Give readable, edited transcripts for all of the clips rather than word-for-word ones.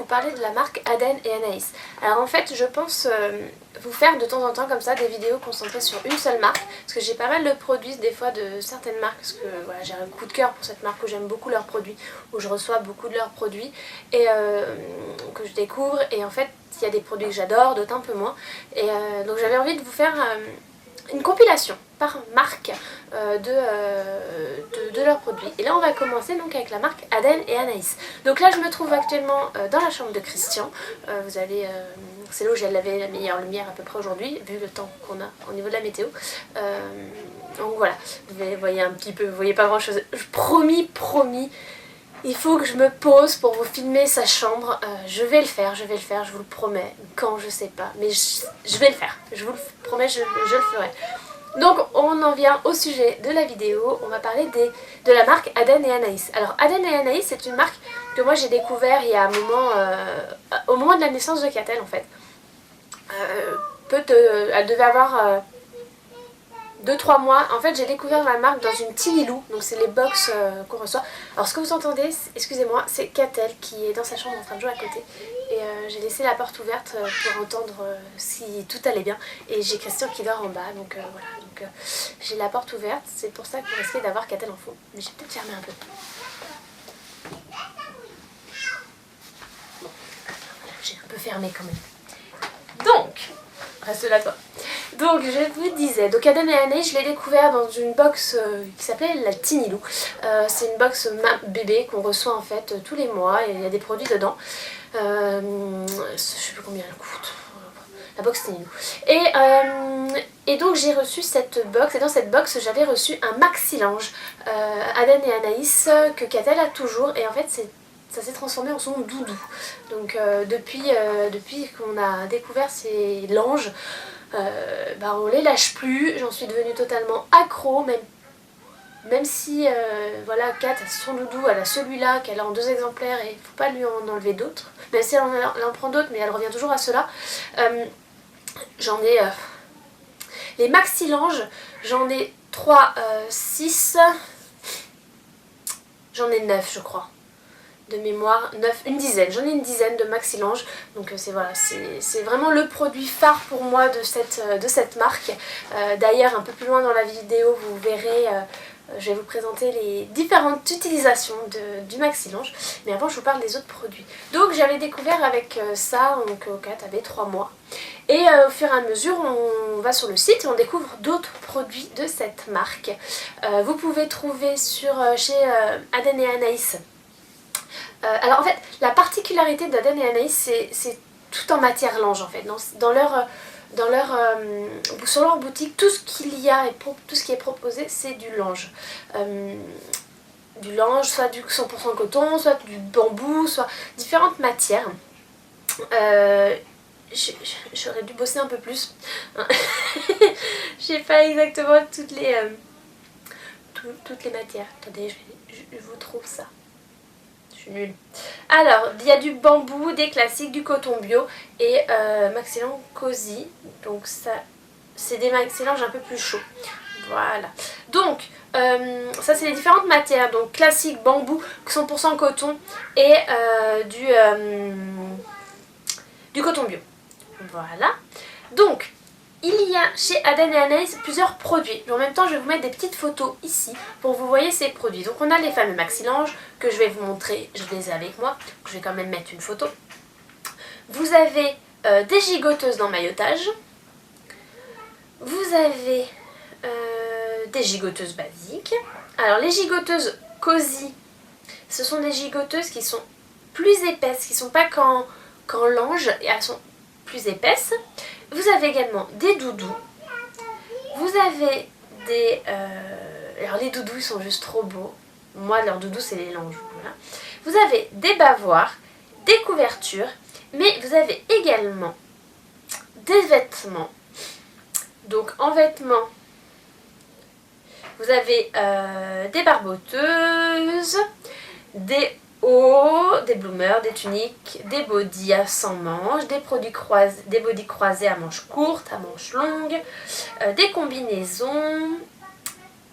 parler de la marque Aden et Anaïs. Alors en fait je pense vous faire de temps en temps comme ça des vidéos concentrées sur une seule marque, parce que j'ai pas mal de produits des fois de certaines marques, parce que voilà, j'ai un coup de cœur pour cette marque où j'aime beaucoup leurs produits, où je reçois beaucoup de leurs produits et que je découvre, et en fait il y a des produits que j'adore, d'autres un peu moins, et donc j'avais envie de vous faire une compilation par marque de leurs produits. Et là on va commencer donc avec la marque Aden et Anaïs. Donc là je me trouve actuellement dans la chambre de Christian. Vous allez, c'est là où j'avais la meilleure lumière à peu près aujourd'hui, vu le temps qu'on a au niveau de la météo. Donc voilà, vous voyez un petit peu, vous voyez pas grand chose. Promis, il faut que je me pose pour vous filmer sa chambre. Je vais le faire, je vous le promets. Quand, je sais pas, mais je vais le faire. Je vous le promets, je le ferai. Donc on en vient au sujet de la vidéo. On va parler de la marque Aden et Anaïs. Alors Aden et Anaïs, c'est une marque que moi j'ai découvert il y a un moment, au moment de la naissance de Catel en fait. Elle devait avoir 2-3 mois. En fait j'ai découvert la marque dans une Tiny Lou, donc c'est les box qu'on reçoit. Alors ce que vous entendez, excusez-moi, c'est Catel qui est dans sa chambre en train de jouer à côté. Et j'ai laissé la porte ouverte pour entendre si tout allait bien. Et j'ai Christian qui dort en bas, donc voilà. Donc j'ai la porte ouverte, c'est pour ça que vous risquez d'avoir Catel en fond. Mais j'ai peut-être fermé un peu. Bon, j'ai un peu fermé quand même. Donc, reste là toi. Donc je vous disais, donc Aden et Anaïs, je l'ai découvert dans une box qui s'appelait la Tiny Lou. C'est une box bébé qu'on reçoit en fait tous les mois et il y a des produits dedans. Je sais plus combien elle coûte, la box Tiny Lou. Et donc j'ai reçu cette box, et dans cette box j'avais reçu un maxi-linge Aden et Anaïs que Catel a toujours, et en fait ça s'est transformé en son doudou. Donc depuis qu'on a découvert ces langes, on les lâche plus. J'en suis devenue totalement accro, même si voilà, Kat a son doudou, elle a celui-là qu'elle a en 2 exemplaires et il ne faut pas lui en enlever d'autres. Même si elle en prend d'autres, mais elle revient toujours à cela. J'en ai les maxi langes, j'en ai 3, 6, j'en ai 9 je crois. De mémoire, 9, une dizaine, j'en ai une dizaine de maxi langes, donc voilà, c'est vraiment le produit phare pour moi de cette marque. D'ailleurs un peu plus loin dans la vidéo vous verrez, je vais vous présenter les différentes utilisations du maxi lange, mais avant je vous parle des autres produits. Donc j'avais découvert avec ça, donc Kat avait 3 mois, et au fur et à mesure on va sur le site et on découvre d'autres produits de cette marque. Vous pouvez trouver chez Aden et Anaïs. Alors en fait, la particularité d'Aden et Anaïs, c'est tout en matière linge en fait. Sur leur boutique, tout ce qu'il y a et tout ce qui est proposé, c'est du linge. Du linge, soit du 100% coton, soit du bambou, soit différentes matières. J'aurais dû bosser un peu plus. J'ai pas exactement toutes les matières. Attendez, je vous trouve ça. Je suis nulle. Alors, il y a du bambou, des classiques, du coton bio et maxi-lange cosy. Donc ça, c'est des maxi-langes un peu plus chauds. Voilà. Donc, ça c'est les différentes matières. Donc classique, bambou, 100% coton et du coton bio. Voilà. Donc, il y a chez Aden et Anaïs plusieurs produits. En même temps, je vais vous mettre des petites photos ici pour que vous voyez ces produits. Donc on a les fameux maxi-langes que je vais vous montrer. Je les ai avec moi. Donc, je vais quand même mettre une photo. Vous avez des gigoteuses d'emmaillotage. Vous avez des gigoteuses basiques. Alors les gigoteuses cosy, ce sont des gigoteuses qui sont plus épaisses, qui ne sont pas qu'en lange, et elles sont plus épaisses. Vous avez également des doudous. Vous avez des... alors les doudous ils sont juste trop beaux. Moi leurs doudous c'est les langes. Voilà. Vous avez des bavoirs, des couvertures, mais vous avez également des vêtements. Donc en vêtements, vous avez des barboteuses, des hauts, des bloomers, des tuniques, des bodys à sans manches, des bodys croisés à manches courtes, à manches longues, des combinaisons,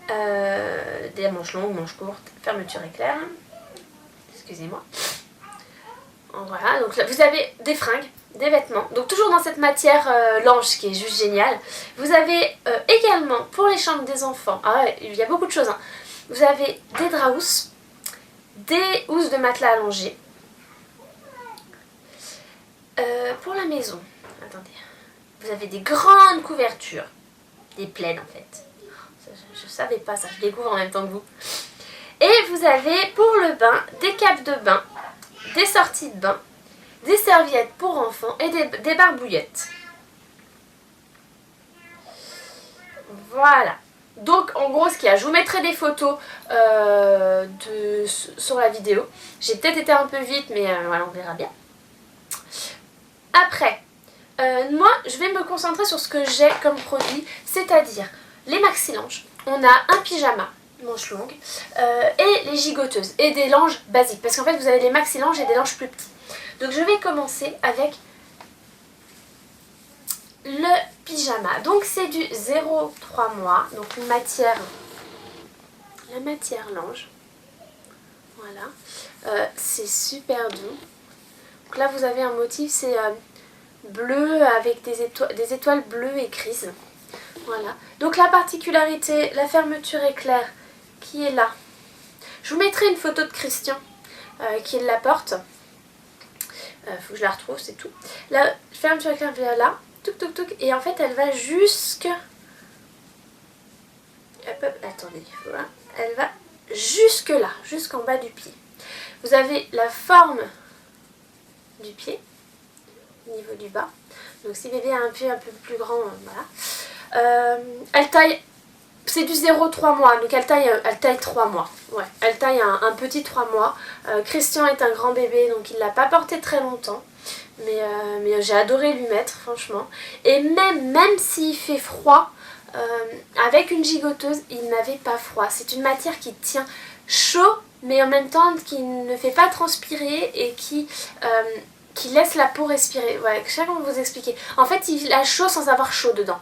des manches longues, manches courtes, fermeture éclair, excusez-moi. Voilà, donc là, vous avez des fringues, des vêtements, donc toujours dans cette matière lange qui est juste géniale. Vous avez également pour les chambres des enfants, il y a beaucoup de choses, hein. Vous avez des draps housses, des housses de matelas allongées. Pour la maison, attendez, vous avez des grandes couvertures, des plaids en fait. Je savais pas ça, je découvre en même temps que vous. Et vous avez pour le bain des capes de bain, des sorties de bain, des serviettes pour enfants et des barbouillettes. Voilà. Donc en gros ce qu'il y a, je vous mettrai des photos sur la vidéo. J'ai peut-être été un peu vite mais voilà, on verra bien. Après, moi je vais me concentrer sur ce que j'ai comme produit, c'est-à-dire les maxi-langes. On a un pyjama, manches longues, et les gigoteuses, et des langes basiques. Parce qu'en fait vous avez les maxi-langes et des langes plus petits. Donc je vais commencer avec le pyjama. Donc c'est du 0,3 mois, donc une matière, la matière lange. Voilà, c'est super doux. Donc là vous avez un motif, c'est bleu avec des étoiles bleues et grises. Voilà. Donc la particularité, la fermeture éclair qui est là. Je vous mettrai une photo de Christian qui la porte. Faut que je la retrouve, c'est tout. La fermeture éclair vient là, touc touc touc, et en fait elle va jusque... Attendez, voilà. Elle va jusque là, jusqu'en bas du pied. Vous avez la forme du pied au niveau du bas. Donc si bébé a un pied un peu plus grand, voilà. Elle taille, c'est du 0,3 mois, donc elle taille 3 mois. Ouais, elle taille un petit 3 mois. Christian est un grand bébé, donc il ne l'a pas porté très longtemps. Mais j'ai adoré lui mettre, franchement. Et même s'il fait froid, avec une gigoteuse, il n'avait pas froid. C'est une matière qui tient chaud, mais en même temps qui ne fait pas transpirer et qui laisse la peau respirer. Ouais, je sais pas comment vous expliquer. En fait, il a chaud sans avoir chaud dedans.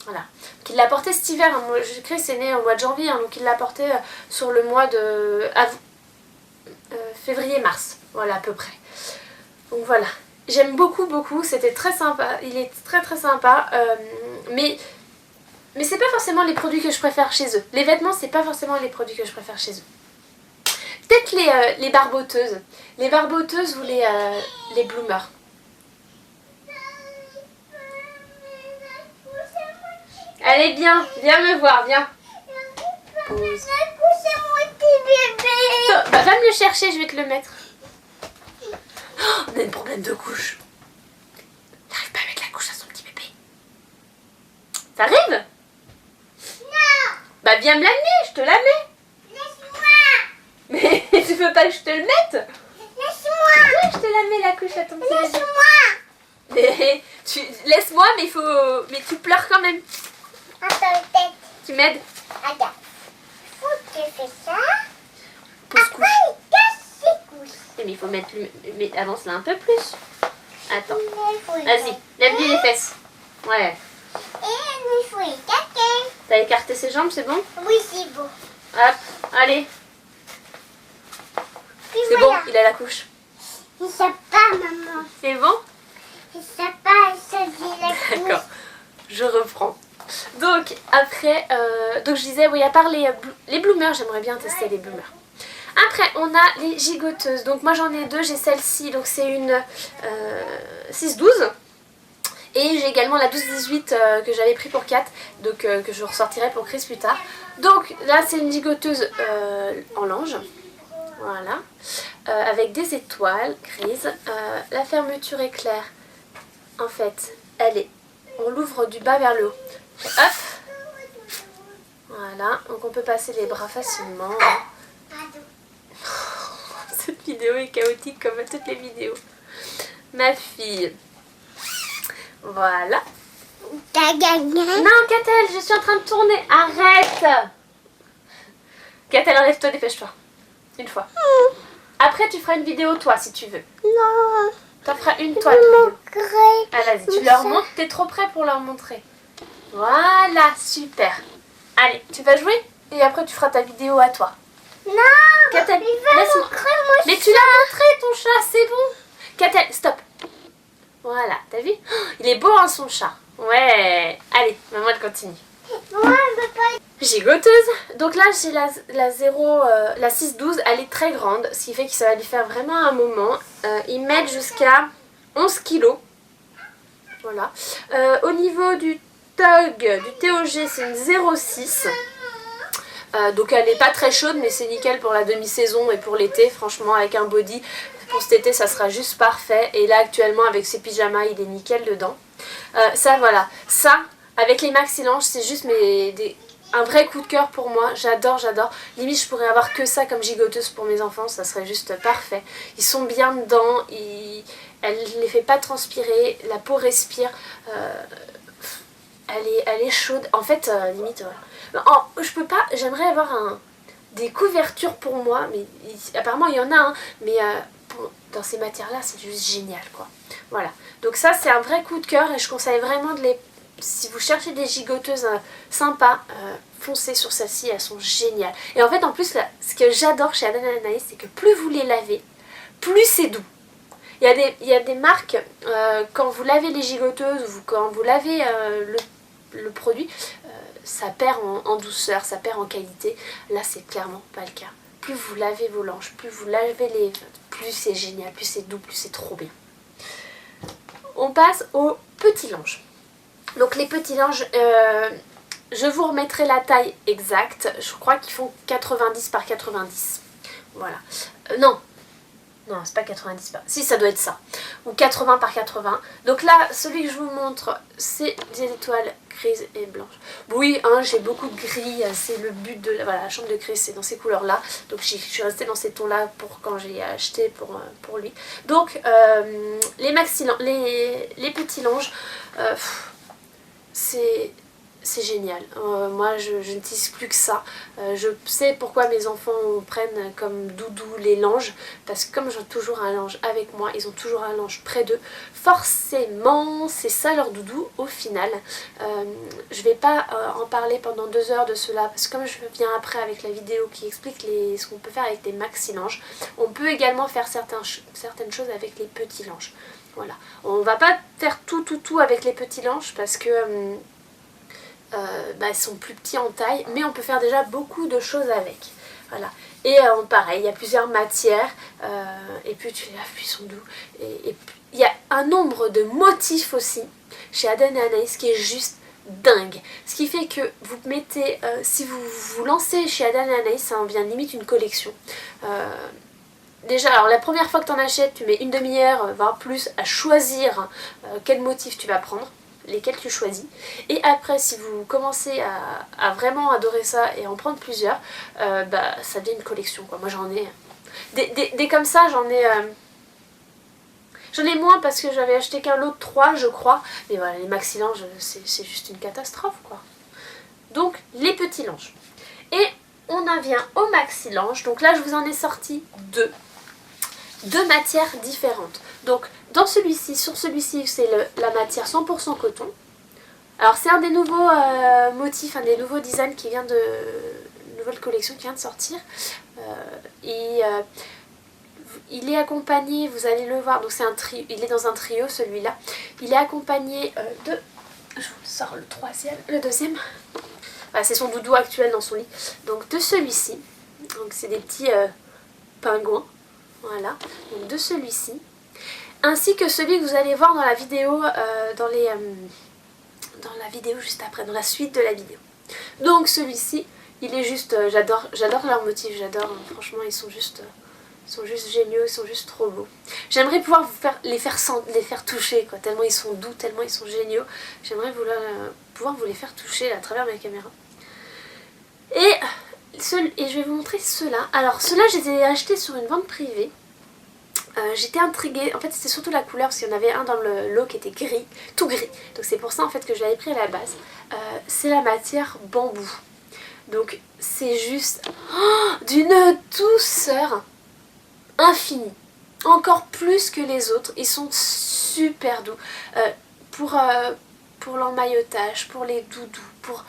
Voilà. Donc, il l'a porté cet hiver. Hein. Chris est né au mois de janvier, hein, donc il l'a porté sur le mois de février-mars. Voilà, à peu près. Donc voilà. J'aime beaucoup. C'était très sympa. Il est très sympa. Mais c'est pas forcément les produits que je préfère chez eux. Les vêtements, c'est pas forcément les produits que je préfère chez eux. Peut-être les barboteuses. Les barboteuses ou les bloomers. Allez, viens me voir, viens. Pause. Bah, va me le chercher, je vais te le mettre. Oh, on a un problème de couche. J'arrive pas à mettre la couche à son petit bébé. Ça arrive? Non. Bah viens me l'amener, je te la mets. Laisse-moi. Mais tu veux pas que je te le mette? Laisse-moi. Oui, je te la mets la couche à ton petit bébé. Laisse-moi. Laisse-moi, mais tu pleures quand même. Attends, tu m'aides? Attends. Faut que tu fais ça. Pousse-couche. Après, il casse ses couches. Mais il faut mettre... Mais avance là un peu plus. Attends. Vas-y, Vas-y, lève-lui les fesses. Ouais. Et il faut y caquer. T'as écarté ses jambes, c'est bon? Oui, c'est bon. Hop, allez. C'est Voilà. bon, il a la couche. Il sait pas, maman. C'est bon? Il sait pas, il sait dire la couche. D'accord, je reprends. Donc, après, donc je disais, oui, à part les bloomers, j'aimerais bien tester les bloomers. Après, on a les gigoteuses. Donc, moi, j'en ai deux. J'ai celle-ci, donc c'est une 6-12. Et j'ai également la 12-18 que j'avais pris pour 4, donc que je ressortirai pour Chris plus tard. Donc, là, c'est une gigoteuse en lange. Voilà. Avec des étoiles grises. La fermeture éclair, en fait, on l'ouvre du bas vers le haut. Hop. Voilà. Donc, on peut passer les bras facilement. Cette vidéo est chaotique comme toutes les vidéos. Ma fille. Voilà. T'as gagné? Non, Catel, je suis en train de tourner. Arrête. Catel, enlève-toi, dépêche-toi. Une fois. Après, tu feras une vidéo toi si tu veux. Non. T'en feras une toi. Ah, vas-y, tu Tout leur ça. montres. T'es trop près pour leur montrer. Voilà, super. Allez, tu vas jouer et après tu feras ta vidéo à toi. Non, Catel, il va laisse-moi. montrer mon Mais tu l'as montré ton chat, c'est bon. Catel, stop. Voilà, t'as vu? Oh, il est beau hein, son chat. Ouais. Allez, maman elle continue. Moi, je veux pas. Gigoteuse. Donc là j'ai la 0, la 6-12, elle est très grande, ce qui fait que ça va lui faire vraiment un moment. Ils mettent jusqu'à 11 kilos. Voilà. Au niveau du TOG, du TOG, c'est une 0,6. Donc elle n'est pas très chaude, mais c'est nickel pour la demi-saison et pour l'été. Franchement, avec un body, pour cet été, ça sera juste parfait. Et là, actuellement, avec ses pyjamas, il est nickel dedans. Ça, voilà. Ça, avec les maxi-langes, c'est juste un vrai coup de cœur pour moi. J'adore, j'adore. Limite, je pourrais avoir que ça comme gigoteuse pour mes enfants. Ça serait juste parfait. Ils sont bien dedans. Elle ne les fait pas transpirer. La peau respire. Elle est chaude. En fait, limite... je peux pas... J'aimerais avoir des couvertures pour moi. Mais apparemment, il y en a. Hein, mais dans ces matières-là, c'est juste génial, quoi. Voilà. Donc ça, c'est un vrai coup de cœur. Et je conseille vraiment de les... Si vous cherchez des gigoteuses sympas, foncez sur celles-ci, elles sont géniales. Et en fait, en plus, là, ce que j'adore chez Aden et Anaïs, c'est que plus vous les lavez, plus c'est doux. Il y a des marques, quand vous lavez les gigoteuses ou quand vous lavez le produit, ça perd en douceur, ça perd en qualité. Là, c'est clairement pas le cas. Plus vous lavez vos langes, plus vous lavez plus c'est génial, plus c'est doux, plus c'est trop bien. On passe aux petits langes. Donc les petits langes, je vous remettrai la taille exacte. Je crois qu'ils font 90 par 90. Voilà. Non, c'est pas 90 par... Si, ça doit être ça. Ou 80 par 80. Donc là, celui que je vous montre, c'est des étoiles grises et blanches. Oui, hein, j'ai beaucoup de gris. C'est le but de la chambre de Chris, c'est dans ces couleurs-là. Donc je suis restée dans ces tons-là pour quand j'ai acheté pour lui. Donc, les petits langes... c'est génial. Moi, je ne tisse plus que ça. Je sais pourquoi mes enfants prennent comme doudou les langes. Parce que comme j'ai toujours un lange avec moi, ils ont toujours un lange près d'eux. Forcément, c'est ça leur doudou au final. Je vais pas en parler pendant 2 heures de cela. Parce que comme je viens après avec la vidéo qui explique ce qu'on peut faire avec des maxi-langes, on peut également faire certaines choses avec les petits langes. Voilà. On va pas faire tout avec les petits langes parce que ils sont plus petits en taille, mais on peut faire déjà beaucoup de choses avec. Voilà. Et pareil, il y a plusieurs matières, et puis tu les laves, puis ils sont doux. Et il y a un nombre de motifs aussi chez Aden et Anaïs qui est juste dingue. Ce qui fait que vous mettez, si vous vous lancez chez Aden et Anaïs, ça en vient limite une collection. Déjà, alors la première fois que tu en achètes, tu mets une demi-heure, voire plus, à choisir quel motif tu vas prendre, lesquels tu choisis. Et après, si vous commencez à vraiment adorer ça et en prendre plusieurs, ça devient une collection, quoi. Moi, j'en ai... Des comme ça, j'en ai moins parce que j'avais acheté qu'un lot de 3, je crois. Mais voilà, les maxi-langes, c'est juste une catastrophe, quoi. Donc, les petits langes. Et on en vient aux maxi-langes. Donc là, je vous en ai sorti 2 matières différentes. Donc dans celui-ci, sur celui-ci, c'est la matière 100% coton. Alors c'est un des nouveaux motifs, un des nouveaux designs qui vient de... une nouvelle collection qui vient de sortir. Il est accompagné, vous allez le voir, donc c'est un trio, il est dans un trio celui-là. Il est accompagné de... Je vous sors le deuxième. Voilà, c'est son doudou actuel dans son lit. Donc de celui-ci, donc c'est des petits pingouins. Voilà, donc de celui-ci, ainsi que celui que vous allez voir dans la vidéo, dans la vidéo juste après, dans la suite de la vidéo. Donc celui-ci, il est juste, j'adore leurs motifs, j'adore, franchement ils sont juste géniaux, ils sont juste trop beaux. J'aimerais pouvoir les faire toucher, quoi, tellement ils sont doux, tellement ils sont géniaux. J'aimerais pouvoir vous les faire toucher à travers ma caméra. Et je vais vous montrer ceux-là. Alors ceux-là, je les ai achetés sur une vente privée. J'étais intriguée, en fait c'était surtout la couleur parce qu'il y en avait un dans le lot qui était gris, tout gris. Donc c'est pour ça en fait que je l'avais pris à la base. C'est la matière bambou. Donc c'est juste d'une douceur infinie. Encore plus que les autres. Ils sont super doux. Pour l'emmaillotage, pour les doudous, pour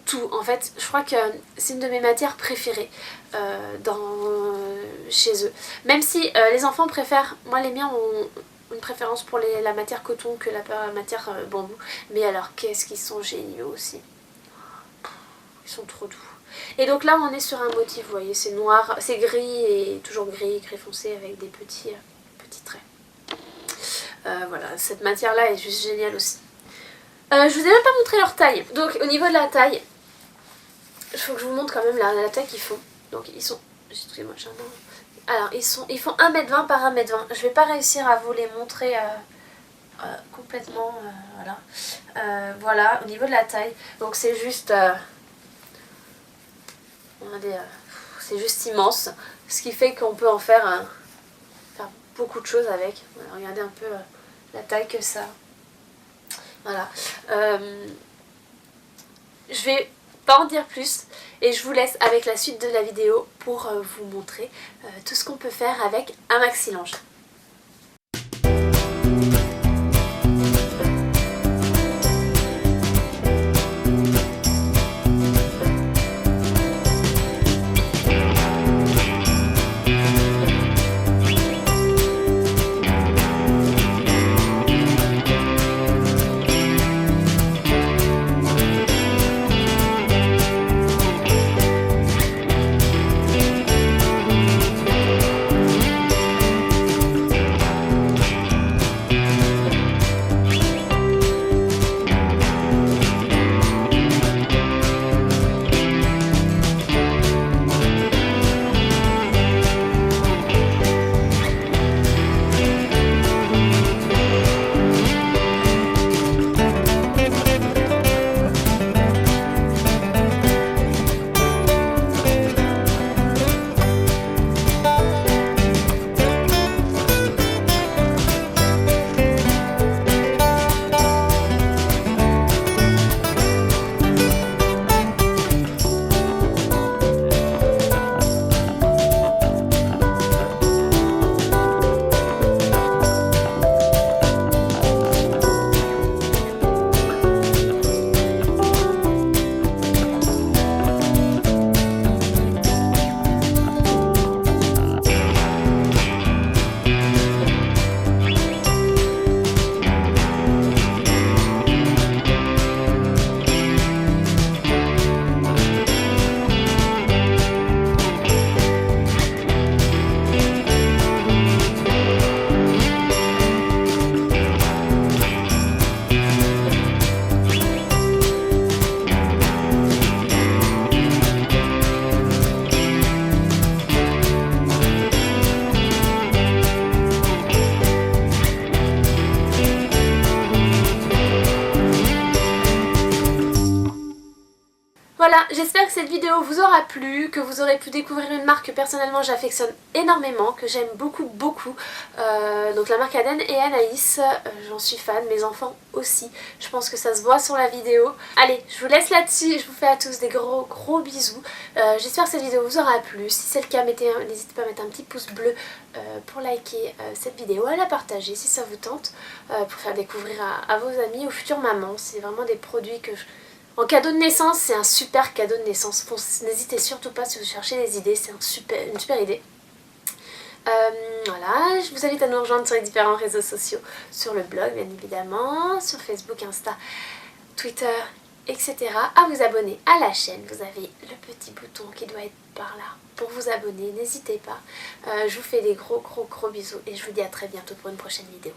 tout. En fait, je crois que c'est une de mes matières préférées chez eux. Même si les enfants préfèrent, moi les miens ont une préférence pour la matière coton que la matière bambou. Mais alors qu'est-ce qu'ils sont géniaux aussi. Ils sont trop doux. Et donc là on est sur un motif, vous voyez, c'est noir, c'est gris et toujours gris foncé avec des petits traits. Voilà, cette matière là est juste géniale aussi. Je vous ai même pas montré leur taille. Donc au niveau de la taille, il faut que je vous montre quand même la taille qu'ils font. Donc ils sont, excusez-moi, alors ils font 1m20 par 1m20. Je vais pas réussir à vous les montrer complètement, voilà. Voilà, au niveau de la taille. Donc c'est juste c'est juste immense, ce qui fait qu'on peut en faire beaucoup de choses avec. Voilà, regardez un peu la taille que ça. Voilà. Je vais pas en dire plus et je vous laisse avec la suite de la vidéo pour vous montrer tout ce qu'on peut faire avec un maxi-linge. Voilà, j'espère que cette vidéo vous aura plu, que vous aurez pu découvrir une marque que personnellement j'affectionne énormément, que j'aime beaucoup. Donc la marque Aden et Anaïs, j'en suis fan, mes enfants aussi. Je pense que ça se voit sur la vidéo. Allez, je vous laisse là-dessus, je vous fais à tous des gros bisous. J'espère que cette vidéo vous aura plu. Si c'est le cas, n'hésitez pas à mettre un petit pouce bleu pour liker cette vidéo, à la partager si ça vous tente, pour faire découvrir à vos amis, aux futures mamans. C'est vraiment des produits que en cadeau de naissance, c'est un super cadeau de naissance. N'hésitez surtout pas si vous cherchez des idées, c'est une super idée. Voilà, je vous invite à nous rejoindre sur les différents réseaux sociaux, sur le blog bien évidemment, sur Facebook, Insta, Twitter, etc. À vous abonner à la chaîne, vous avez le petit bouton qui doit être par là pour vous abonner, n'hésitez pas. Je vous fais des gros bisous et je vous dis à très bientôt pour une prochaine vidéo.